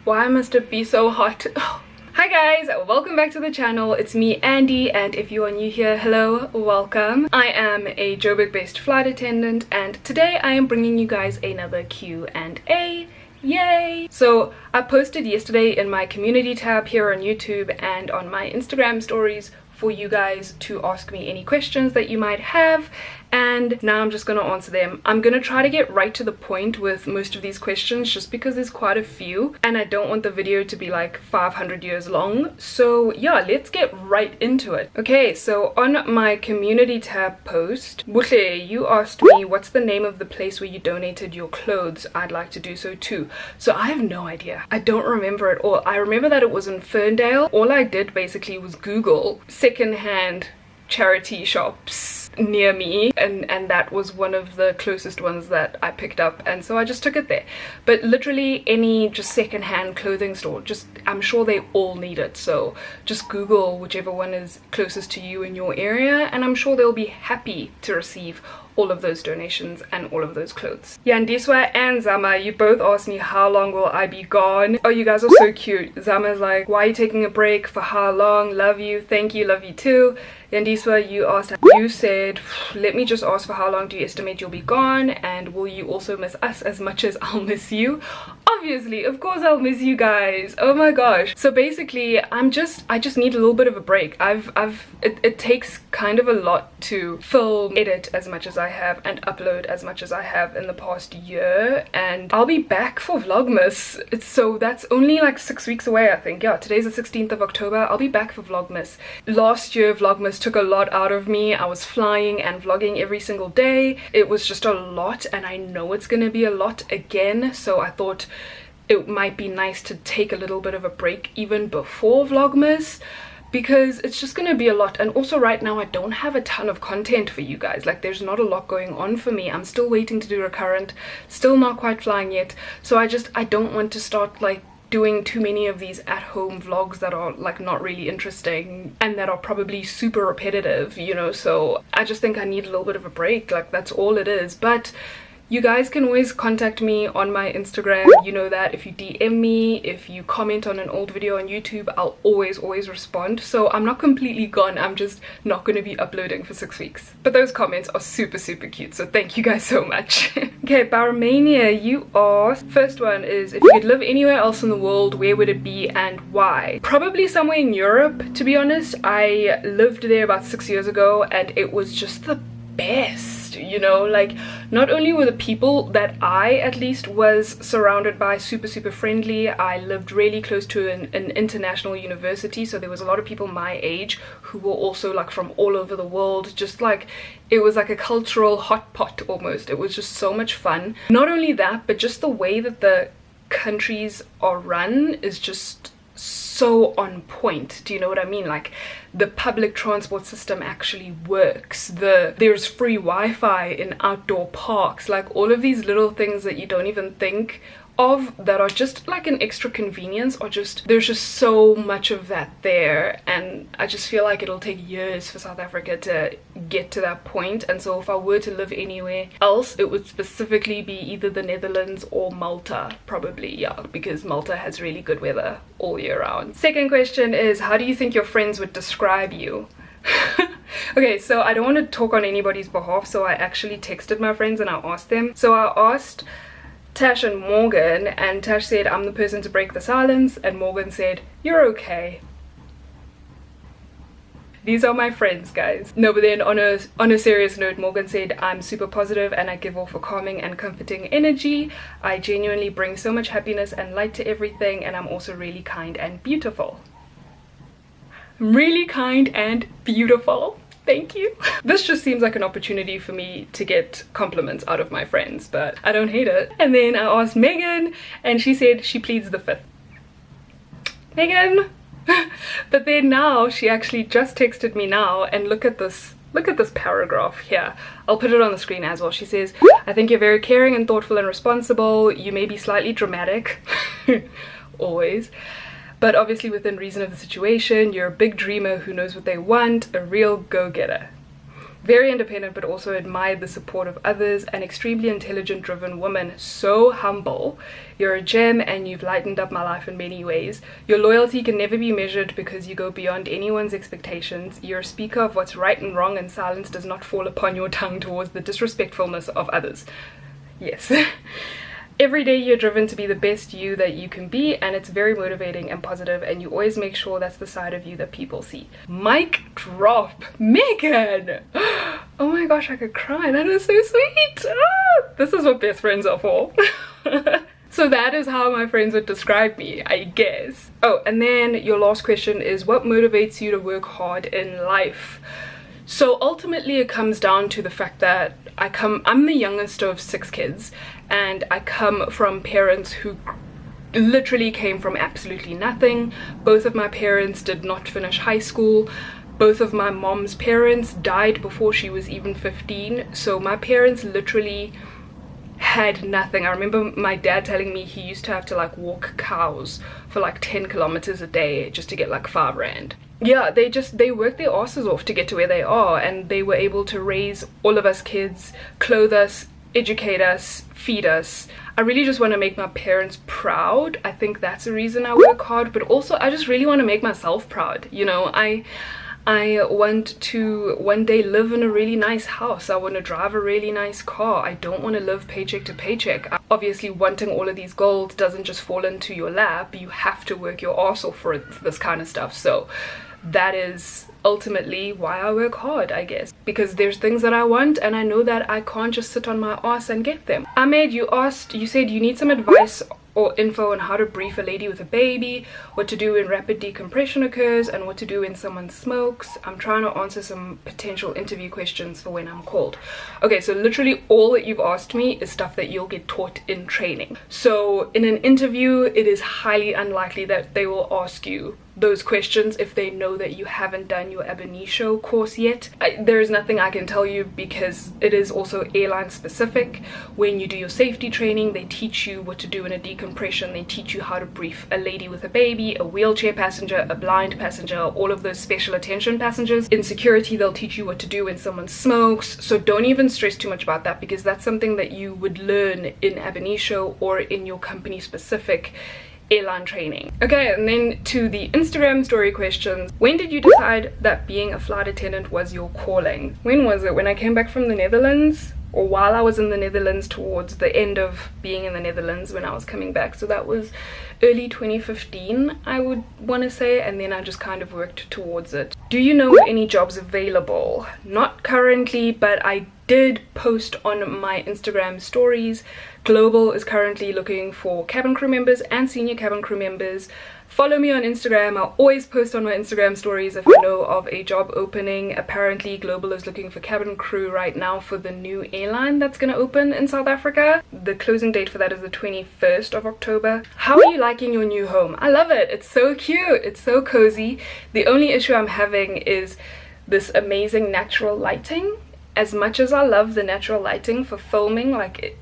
Why must it be so hot? Hi guys, welcome back to the channel. It's me, Andy, and if you are new here, hello, welcome. I am a Joburg based flight attendant, and today I am bringing you guys another Q&A. Yay! So I posted yesterday in my community tab here on YouTube and on my Instagram stories for you guys to ask me any questions that you might have, and now I'm just going to answer them. I'm going to try to get right to the point with most of these questions just because there's quite a few and I don't want the video to be like 500 years long. So yeah, let's get right into it. Okay, so on my community tab post, Buhle, you asked me what's the name of the place where you donated your clothes. I'd like to do so too. So I have no idea. I don't remember at all. I remember that it was in Ferndale. All I did basically was Google secondhand charity shops near me, and that was one of the closest ones that I picked up, and so I just took it there. But literally any just secondhand clothing store, just I'm sure they all need it, so just Google whichever one is closest to you in your area and I'm sure they'll be happy to receive all of those donations and all of those clothes. Yandiswa and Zama, you both asked me how long will I be gone. Oh, you guys are so cute. Zama's like, why are you taking a break? For how long? Love you. Thank you. Love you too. Yandiswa, you said, let me just ask, for how long do you estimate you'll be gone, and will you also miss us as much as I'll miss you? Obviously, of course I'll miss you guys. Oh my gosh. So basically I just need a little bit of a break. It takes kind of a lot to film, edit as much as I have and upload as much as I have in the past year, and I'll be back for Vlogmas. So that's only like 6 weeks away, I think. Yeah, today's the 16th of October. I'll be back for Vlogmas. Last year Vlogmas took a lot out of me. I was flying and vlogging every single day. It was just a lot, and I know it's gonna be a lot again, so I thought it might be nice to take a little bit of a break even before Vlogmas, because it's just gonna be a lot. And also right now I don't have a ton of content for you guys. Like, there's not a lot going on for me. I'm still waiting to do Recurrent, still not quite flying yet, so I don't want to start like doing too many of these at-home vlogs that are like not really interesting and that are probably super repetitive, you know. So I just think I need a little bit of a break. Like, that's all it is. But you guys can always contact me on my Instagram, you know that. If you DM me, if you comment on an old video on YouTube, I'll always respond. So I'm not completely gone, I'm just not going to be uploading for 6 weeks. But those comments are super cute, so thank you guys so much. Okay, Baromania, you asked, first one is, if you could live anywhere else in the world, where would it be and why? Probably somewhere in Europe, to be honest. I lived there about 6 years ago and it was just the best, you know. Like, not only were the people that I at least was surrounded by super friendly, I lived really close to an international university, so there was a lot of people my age who were also like from all over the world. Just like, it was like a cultural hot pot almost. It was just so much fun. Not only that, but just the way that the countries are run is just so on point. Do you know what I mean? Like, the public transport system actually works. There's free Wi-Fi in outdoor parks. Like, all of these little things that you don't even think of that are just like an extra convenience, or just, there's just so much of that there, and I just feel like it'll take years for South Africa to get to that point. And so if I were to live anywhere else, it would specifically be either the Netherlands or Malta, probably. Yeah, because Malta has really good weather all year round. Second question is, how do you think your friends would describe you? Okay, so I don't want to talk on anybody's behalf, so I actually texted my friends and I asked them. So I asked Tash and Morgan, and Tash said, I'm the person to break the silence, and Morgan said, you're okay. These are my friends, guys. No, but then on a serious note, Morgan said, I'm super positive and I give off a calming and comforting energy. I genuinely bring so much happiness and light to everything, and I'm also really kind and beautiful. I'm really kind and beautiful. Thank you. This just seems like an opportunity for me to get compliments out of my friends, but I don't hate it. And then I asked Megan, and she said she pleads the fifth. Megan! But then now she actually just texted me now, and look at this paragraph here. I'll put it on the screen as well. She says, I think you're very caring and thoughtful and responsible. You may be slightly dramatic. Always. But obviously within reason of the situation, you're a big dreamer who knows what they want, a real go-getter. very independent but also admired the support of others, an extremely intelligent, driven woman, so humble. You're a gem and you've lightened up my life in many ways. Your loyalty can never be measured because you go beyond anyone's expectations. You're a speaker of what's right and wrong, and silence does not fall upon your tongue towards the disrespectfulness of others. Yes. Every day you're driven to be the best you that you can be, and it's very motivating and positive, and you always make sure that's the side of you that people see. Mic drop. Megan! Oh my gosh, I could cry. That is so sweet. This is what best friends are for. So that is how my friends would describe me, I guess. Oh, and then your last question is, what motivates you to work hard in life? So ultimately it comes down to the fact that I'm the youngest of 6 kids, and I come from parents who literally came from absolutely nothing. Both of my parents did not finish high school. Both of my mom's parents died before she was even 15. So my parents literally had nothing. I remember my dad telling me he used to have to like walk cows for like 10 kilometers a day just to get like 5 rand. Yeah, they worked their asses off to get to where they are, and they were able to raise all of us kids, clothe us, educate us, feed us. I really just want to make my parents proud. I think that's the reason I work hard, but also I just really want to make myself proud. You know, I want to one day live in a really nice house. I want to drive a really nice car. I don't want to live paycheck to paycheck. Obviously, wanting all of these goals doesn't just fall into your lap. You have to work your ass off for this kind of stuff. So that is ultimately why I work hard, I guess, because there's things that I want and I know that I can't just sit on my ass and get them. Ahmed, you said you need some advice or info on how to brief a lady with a baby, what to do when rapid decompression occurs, and what to do when someone smokes. I'm trying to answer some potential interview questions for when I'm called. Okay, so literally all that you've asked me is stuff that you'll get taught in training. So in an interview, it is highly unlikely that they will ask you those questions if they know that you haven't done your ab initio course yet. There is nothing I can tell you because it is also airline specific. When you do your safety training, they teach you what to do in a decompression. They teach you how to brief a lady with a baby, a wheelchair passenger, a blind passenger, all of those special attention passengers. In security, they'll teach you what to do when someone smokes. So don't even stress too much about that, because that's something that you would learn in ab initio or in your company specific airline training. Okay, and then to the Instagram story questions. When did you decide that being a flight attendant was your calling? When was it? When I came back from the Netherlands, or while I was in the Netherlands, towards the end of being in the Netherlands when I was coming back. So that was early 2015, I would want to say, and then I just kind of worked towards it. Do you know any jobs available? Not currently, but I did post on my Instagram stories. Global is currently looking for cabin crew members and senior cabin crew members. Follow me on Instagram. I'll always post on my Instagram stories if I know of a job opening. Apparently Global is looking for cabin crew right now for the new airline that's going to open in South Africa. The closing date for that is the 21st of October. How are you liking your new home? I love it. It's so cute. It's so cozy. The only issue I'm having is this amazing natural lighting. As much as I love the natural lighting for filming,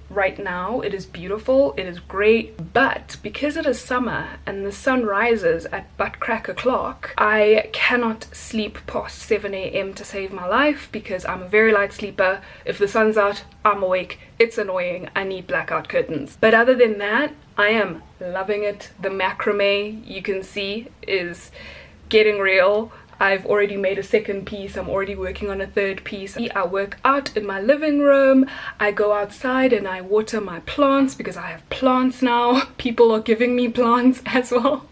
right now, it is beautiful, it is great, but because it is summer and the sun rises at butt crack o'clock, I cannot sleep past 7 AM to save my life because I'm a very light sleeper. If the sun's out, I'm awake. It's annoying. I need blackout curtains. But other than that, I am loving it. The macrame, you can see, is getting real. I've already made a second piece. I'm already working on a third piece. I work out in my living room. I go outside and I water my plants because I have plants now. People are giving me plants as well.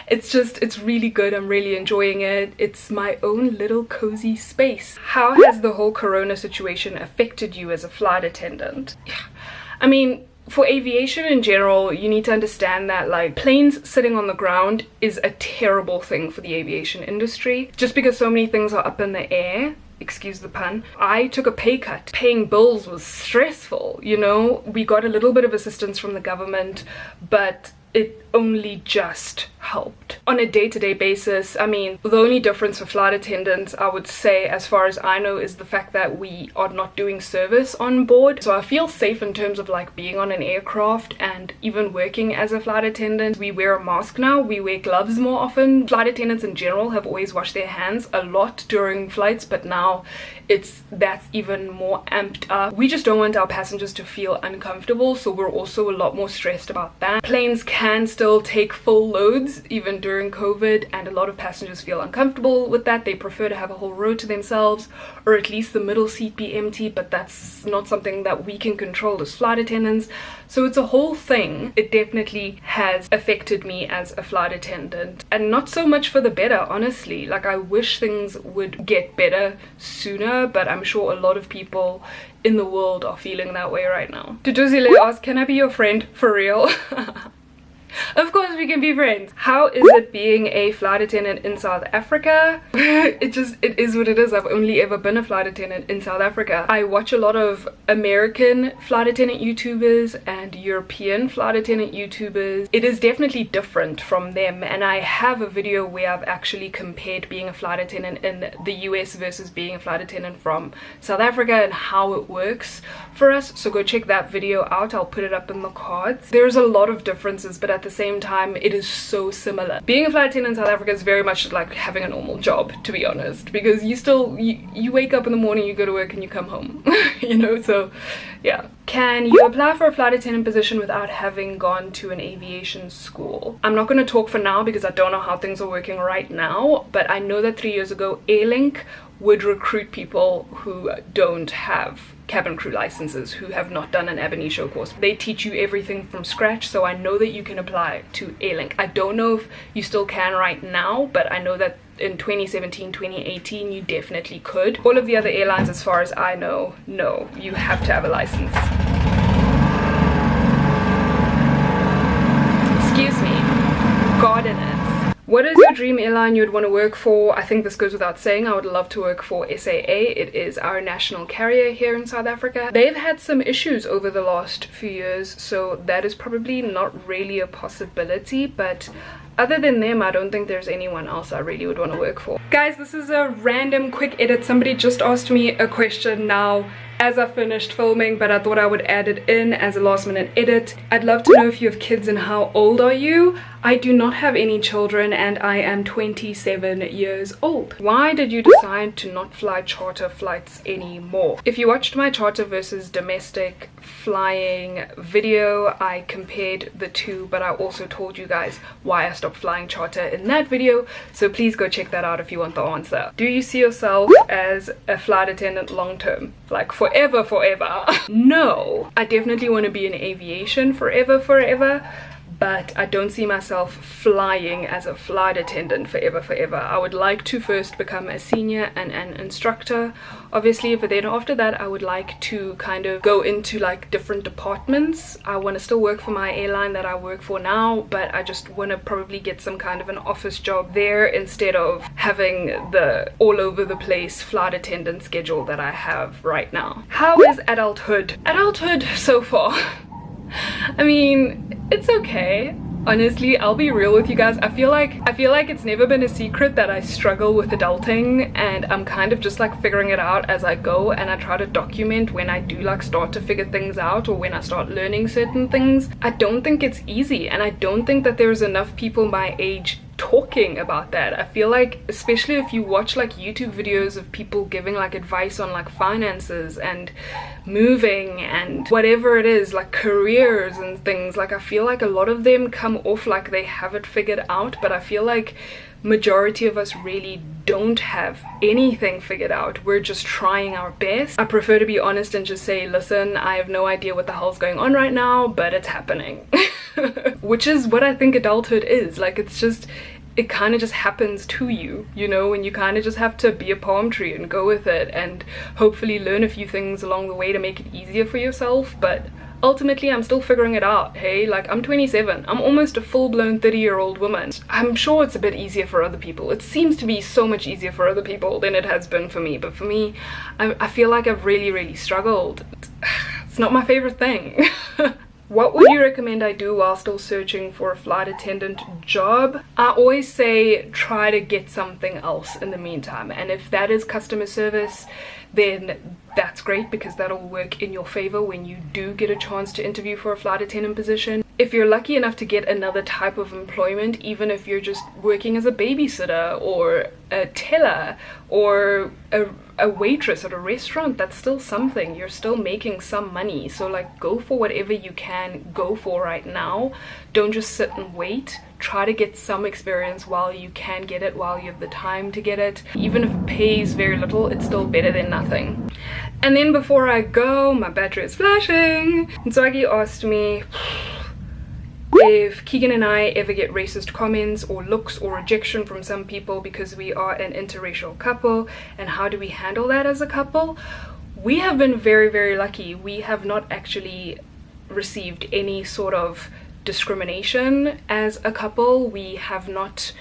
It's really good. I'm really enjoying it. It's my own little cozy space. How has the whole corona situation affected you as a flight attendant? I mean, for aviation in general, you need to understand that planes sitting on the ground is a terrible thing for the aviation industry. Just because so many things are up in the air, excuse the pun, I took a pay cut. Paying bills was stressful, you know. We got a little bit of assistance from the government, but it only just helped. On a day-to-day basis, I mean, the only difference for flight attendants, I would say, as far as I know, is the fact that we are not doing service on board. So I feel safe in terms of like being on an aircraft and even working as a flight attendant. We wear a mask now, we wear gloves more often. Flight attendants in general have always washed their hands a lot during flights, but now that's even more amped up. We just don't want our passengers to feel uncomfortable, so we're also a lot more stressed about that. Planes can still take full loads even during COVID, and a lot of passengers feel uncomfortable with that. They prefer to have a whole row to themselves, or at least the middle seat be empty, but that's not something that we can control as flight attendants. So it's a whole thing. It definitely has affected me as a flight attendant, and not so much for the better, honestly. Like, I wish things would get better sooner, but I'm sure a lot of people in the world are feeling that way right now. Tutuzile asked, can I be your friend for real? Of course we can be friends. How is it being a flight attendant in South Africa? It is what it is. I've only ever been a flight attendant in South Africa. I watch a lot of American flight attendant YouTubers and European flight attendant YouTubers. It is definitely different from them, and I have a video where I've actually compared being a flight attendant in the US versus being a flight attendant from South Africa and how it works for us. So go check that video out. I'll put it up in the cards. There's a lot of differences, but at the same time it is so similar. Being a flight attendant in South Africa is very much like having a normal job, to be honest, because you wake up in the morning, you go to work, and you come home. You know, so yeah. Can you apply for a flight attendant position without having gone to an aviation school? I'm not going to talk for now because I don't know how things are working right now, but I know that 3 years ago AirLink would recruit people who don't have cabin crew licenses, who have not done an ab initio course. They teach you everything from scratch, so I know that you can apply to AirLink. I don't know if you still can right now, but I know that in 2017, 2018 you definitely could. All of the other airlines, as far as I know, no, you have to have a license. Excuse me. Gardeners. What is your dream airline you would want to work for? I think this goes without saying. I would love to work for SAA. It is our national carrier here in South Africa. They've had some issues over the last few years, so that is probably not really a possibility, but other than them, I don't think there's anyone else I really would want to work for. Guys, this is a random quick edit. Somebody just asked me a question now as I finished filming, but I thought I would add it in as a last minute edit. I'd love to know if you have kids and how old are you? I do not have any children and I am 27 years old. Why did you decide to not fly charter flights anymore? If you watched my charter versus domestic flying video, I compared the two, but I also told you guys why I stopped flying charter in that video, so please go check that out if you want the answer. Do you see yourself as a flight attendant long term? Like forever? No, I definitely want to be in aviation forever, but I don't see myself flying as a flight attendant forever. I would like to first become a senior and an instructor, obviously, but then after that I would like to kind of go into like different departments. I want to still work for my airline that I work for now, but I just want to probably get some kind of an office job there instead of having the all over the place flight attendant schedule that I have right now. How is adulthood? Adulthood so far, I mean, it's okay. Honestly, I'll be real with you guys. I feel like it's never been a secret that I struggle with adulting, and I'm kind of just like figuring it out as I go, and I try to document when I do like start to figure things out or when I start learning certain things. I don't think it's easy, and I don't think that there's enough people my age talking about that. I feel like, especially if you watch like YouTube videos of people giving like advice on like finances and moving and whatever it is, like careers and things, like I feel like a lot of them come off like they have it figured out, but I feel like majority of us really don't have anything figured out. We're just trying our best. I prefer to be honest and just say, listen, I have no idea what the hell's going on right now, but it's happening. Which is what I think adulthood is. Like, it's just, it kind of just happens to you, you know, and you kind of just have to be a palm tree and go with it and hopefully learn a few things along the way to make it easier for yourself. But ultimately I'm still figuring it out. Hey, like, I'm 27, I'm almost a full-blown 30-year-old woman. I'm sure it's a bit easier for other people. It seems to be so much easier for other people than it has been for me, but for me, I feel like I've really struggled. It's not my favorite thing. What would you recommend I do while still searching for a flight attendant job? I always say try to get something else in the meantime, and if that is customer service, then that's great because that'll work in your favor when you do get a chance to interview for a flight attendant position. If you're lucky enough to get another type of employment, even if you're just working as a babysitter or a teller or a waitress at a restaurant, that's still something. You're still making some money, so like go for whatever you can go for right now. Don't just sit and wait. Try to get some experience while you can get it, while you have the time to get it. Even if it pays very little, it's still better than nothing. And then before I go, my battery is flashing. Ntswagi asked me if Keegan and I ever get racist comments or looks or rejection from some people because we are an interracial couple, and how do we handle that as a couple. We have been very, very lucky. We have not actually received any sort of discrimination as a couple. We have not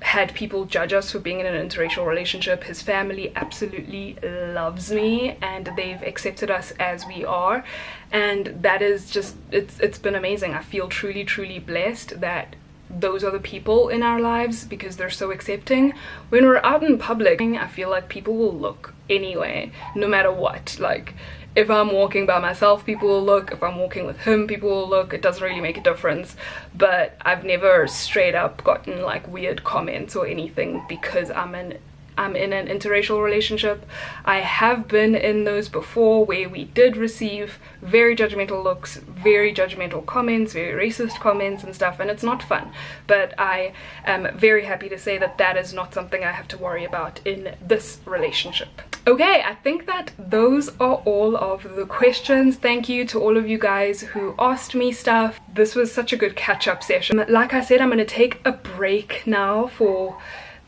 had people judge us for being in an interracial relationship. His family absolutely loves me and they've accepted us as we are, and that is just, it's been amazing. I feel truly, truly blessed that those are the people in our lives because they're so accepting. When we're out in public, I feel like people will look anyway, no matter what. Like if I'm walking by myself, people will look. If I'm walking with him, people will look. It doesn't really make a difference. But I've never straight up gotten like weird comments or anything because I'm in an interracial relationship. I have been in those before where we did receive very judgmental looks, very judgmental comments, very racist comments and stuff, and it's not fun. But I am very happy to say that that is not something I have to worry about in this relationship. Okay, I think that those are all of the questions. Thank you to all of you guys who asked me stuff. This was such a good catch-up session. Like I said, I'm going to take a break now for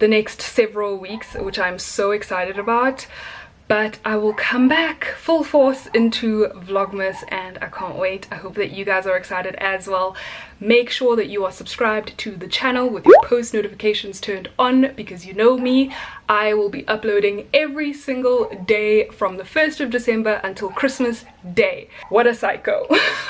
the next several weeks, which I'm so excited about, but I will come back full force into Vlogmas and I can't wait. I hope that you guys are excited as well. Make sure that you are subscribed to the channel with your post notifications turned on because you know me, I will be uploading every single day from the 1st of December until Christmas Day. What a psycho.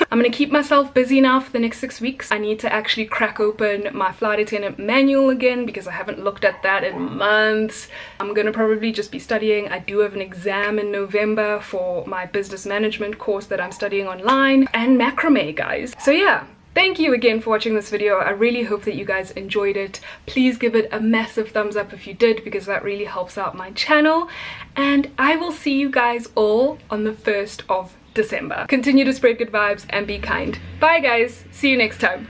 I'm gonna keep myself busy now for the next 6 weeks. I need to actually crack open my flight attendant manual again because I haven't looked at that in months. I'm gonna probably just be studying. I do have an exam in November for my business management course that I'm studying online, and macrame, guys. So yeah, thank you again for watching this video. I really hope that you guys enjoyed it. Please give it a massive thumbs up if you did because that really helps out my channel, and I will see you guys all on the 1st of December. Continue to spread good vibes and be kind. Bye guys, see you next time.